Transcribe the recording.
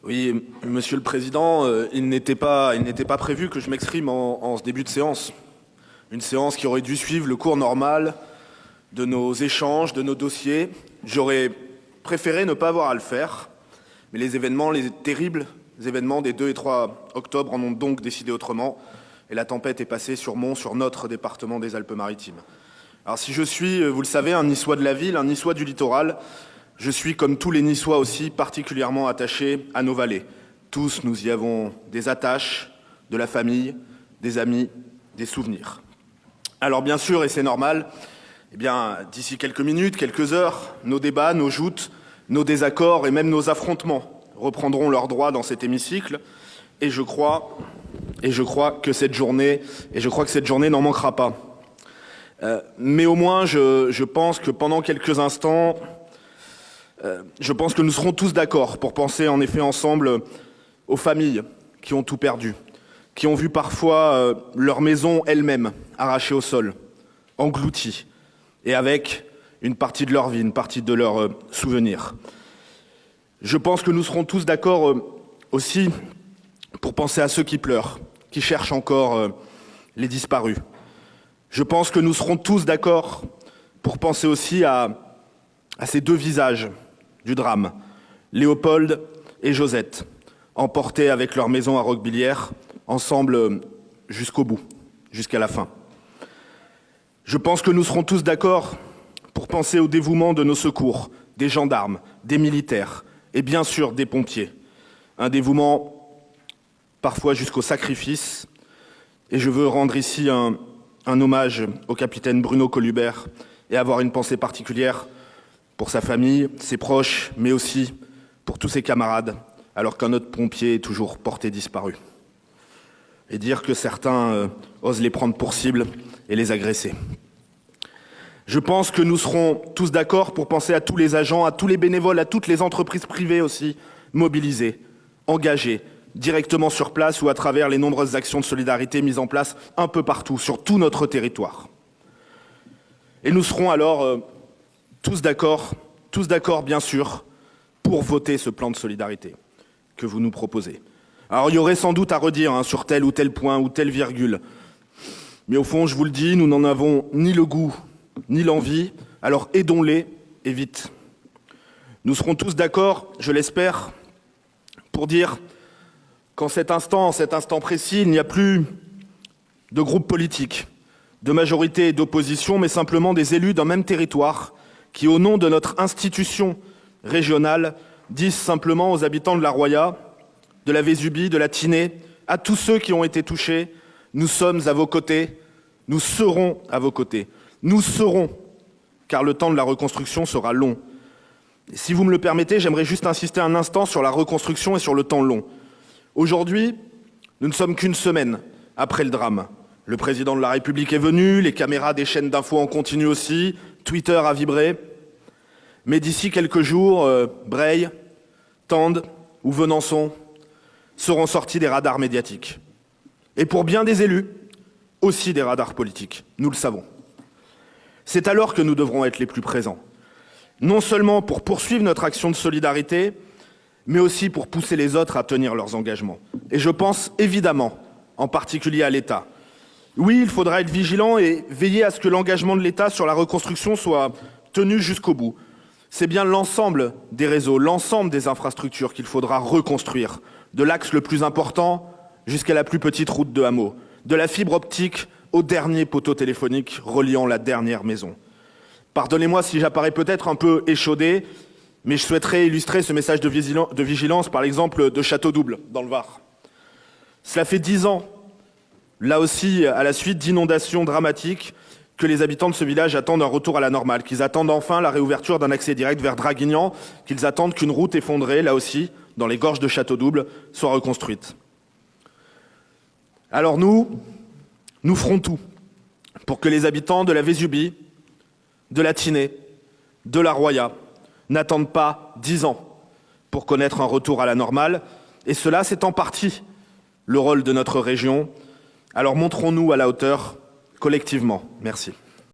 Oui, Monsieur le Président, il n'était pas prévu que je m'exprime en ce début de séance. Une séance qui aurait dû suivre le cours normal de nos échanges, de nos dossiers. J'aurais préféré ne pas avoir à le faire, mais les terribles événements des 2 et 3 octobre en ont donc décidé autrement, et la tempête est passée sur notre département des Alpes-Maritimes. Alors si je suis, vous le savez, un Niçois de la ville, un Niçois du littoral, je suis, comme tous les Niçois aussi, particulièrement attaché à nos vallées. Tous, nous y avons des attaches, de la famille, des amis, des souvenirs. Alors bien sûr, et c'est normal, d'ici quelques minutes, quelques heures, nos débats, nos joutes, nos désaccords et même nos affrontements reprendront leur droit dans cet hémicycle. Et je crois que cette journée n'en manquera pas. Mais au moins, je pense que pendant quelques instants, je pense que nous serons tous d'accord pour penser en effet ensemble aux familles qui ont tout perdu, qui ont vu parfois leur maison elle-même arrachée au sol, engloutie, et avec une partie de leur vie, une partie de leurs souvenirs. Je pense que nous serons tous d'accord aussi pour penser à ceux qui pleurent, qui cherchent encore les disparus. Je pense que nous serons tous d'accord pour penser aussi à ces 2 visages du drame, Léopold et Josette, emportés avec leur maison à Roquebillière, ensemble jusqu'au bout, jusqu'à la fin. Je pense que nous serons tous d'accord pour penser au dévouement de nos secours, des gendarmes, des militaires et bien sûr des pompiers. Un dévouement parfois jusqu'au sacrifice. Et je veux rendre ici un hommage au capitaine Bruno Colubert et avoir une pensée particulière pour sa famille, ses proches, mais aussi pour tous ses camarades, alors qu'un autre pompier est toujours porté disparu. Et dire que certains osent les prendre pour cible et les agresser. Je pense que nous serons tous d'accord pour penser à tous les agents, à tous les bénévoles, à toutes les entreprises privées aussi, mobilisées, engagées, directement sur place ou à travers les nombreuses actions de solidarité mises en place un peu partout, sur tout notre territoire. Et nous serons alors tous d'accord bien sûr, pour voter ce plan de solidarité que vous nous proposez. Alors il y aurait sans doute à redire sur tel ou tel point ou telle virgule. Mais au fond, je vous le dis, nous n'en avons ni le goût, ni l'envie, alors aidons-les et vite. Nous serons tous d'accord, je l'espère, pour dire qu'en cet instant précis, il n'y a plus de groupe politique, de majorité et d'opposition, mais simplement des élus d'un même territoire qui, au nom de notre institution régionale, disent simplement aux habitants de la Roya, de la Vésubie, de la Tinée, à tous ceux qui ont été touchés, nous sommes à vos côtés, nous serons à vos côtés. Nous serons, car le temps de la reconstruction sera long. Et si vous me le permettez, j'aimerais juste insister un instant sur la reconstruction et sur le temps long. Aujourd'hui, nous ne sommes qu'une semaine après le drame. Le président de la République est venu, les caméras des chaînes d'infos en continu aussi, Twitter a vibré. Mais d'ici quelques jours, Breil, Tende ou Venançon seront sortis des radars médiatiques. Et pour bien des élus, aussi des radars politiques, nous le savons. C'est alors que nous devrons être les plus présents. Non seulement pour poursuivre notre action de solidarité, mais aussi pour pousser les autres à tenir leurs engagements. Et je pense évidemment, en particulier à l'État. Oui, il faudra être vigilant et veiller à ce que l'engagement de l'État sur la reconstruction soit tenu jusqu'au bout. C'est bien l'ensemble des réseaux, l'ensemble des infrastructures qu'il faudra reconstruire, de l'axe le plus important jusqu'à la plus petite route de hameau, de la fibre optique au dernier poteau téléphonique reliant la dernière maison. Pardonnez-moi si j'apparais peut-être un peu échaudé, mais je souhaiterais illustrer ce message de vigilance par l'exemple de Château-Double, dans le Var. Cela fait 10 ans, là aussi à la suite d'inondations dramatiques, que les habitants de ce village attendent un retour à la normale, qu'ils attendent enfin la réouverture d'un accès direct vers Draguignan, qu'ils attendent qu'une route effondrée, là aussi, dans les gorges de Château-Double, soit reconstruite. Alors nous ferons tout pour que les habitants de la Vésubie, de la Tinée, de la Roya n'attendent pas 10 ans pour connaître un retour à la normale. Et cela, c'est en partie le rôle de notre région. Alors montrons-nous à la hauteur collectivement. Merci.